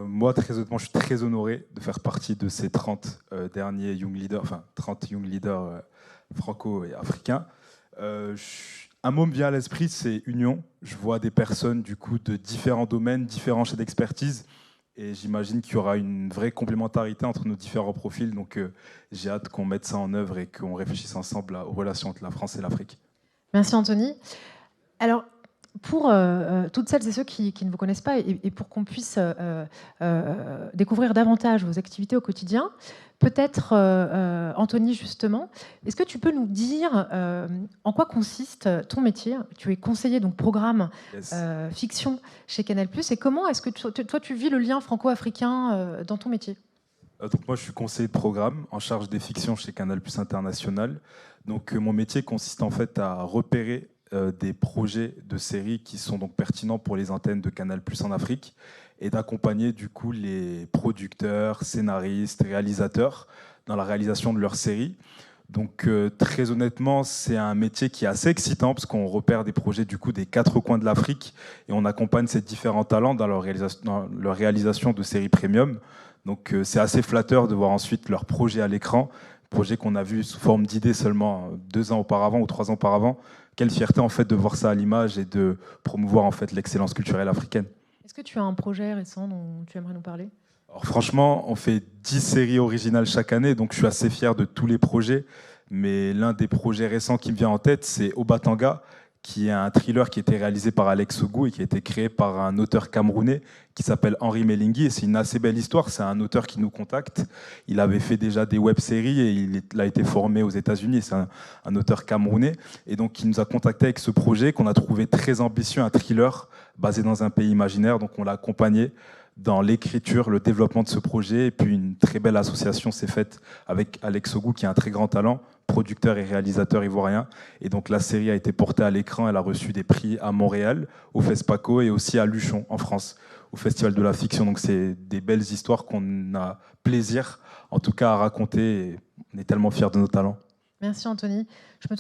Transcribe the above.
Moi, très honnêtement, je suis très honoré de faire partie de ces 30 derniers Young Leaders, enfin 30 Young Leaders franco et africains. Un mot me vient à l'esprit, c'est union. Je vois des personnes du coup de différents domaines, différents champs d'expertise, et j'imagine qu'il y aura une vraie complémentarité entre nos différents profils. Donc j'ai hâte qu'on mette ça en œuvre et qu'on réfléchisse ensemble aux relations entre la France et l'Afrique. Merci Anthony. Alors, pour toutes celles et ceux qui ne vous connaissent pas et pour qu'on puisse découvrir davantage vos activités au quotidien, peut-être, Anthony, justement, est-ce que tu peux nous dire en quoi consiste ton métier? Tu es conseiller, donc programme Yes. fiction chez Canal+, et comment est-ce que toi, tu vis le lien franco-africain dans ton métier? Donc moi, je suis conseiller de programme en charge des fictions chez Canal+ International. Donc mon métier consiste en fait à repérer des projets de séries qui sont donc pertinents pour les antennes de Canal+ en Afrique et d'accompagner du coup les producteurs, scénaristes, réalisateurs dans la réalisation de leurs séries. Donc très honnêtement, c'est un métier qui est assez excitant parce qu'on repère des projets du coup des quatre coins de l'Afrique et on accompagne ces différents talents dans leur réalisation de séries premium. Donc c'est assez flatteur de voir ensuite leur projet à l'écran, projet qu'on a vu sous forme d'idée seulement 2 ans auparavant ou 3 ans auparavant. Quelle fierté en fait de voir ça à l'image et de promouvoir en fait l'excellence culturelle africaine. Est-ce que tu as un projet récent dont tu aimerais nous parler? Alors franchement, on fait 10 séries originales chaque année, donc je suis assez fier de tous les projets. Mais l'un des projets récents qui me vient en tête, c'est Obatanga, qui est un thriller qui a été réalisé par Alex Ogou et qui a été créé par un auteur camerounais qui s'appelle Henri Melingui. Et c'est une assez belle histoire. C'est un auteur qui nous contacte. Il avait fait déjà des web-séries et il a été formé aux États-Unis. C'est un auteur camerounais. Et donc, il nous a contacté avec ce projet qu'on a trouvé très ambitieux, un thriller basé dans un pays imaginaire. Donc, on l'a accompagné dans l'écriture, le développement de ce projet. Et puis, une très belle association s'est faite avec Alex Ogou, qui a un très grand talent, producteur et réalisateur ivoirien. Et donc la série a été portée à l'écran, elle a reçu des prix à Montréal, au FESPACO et aussi à Luchon en France, au Festival de la Fiction. Donc c'est des belles histoires qu'on a plaisir en tout cas à raconter et on est tellement fiers de nos talents. Merci Anthony. Je me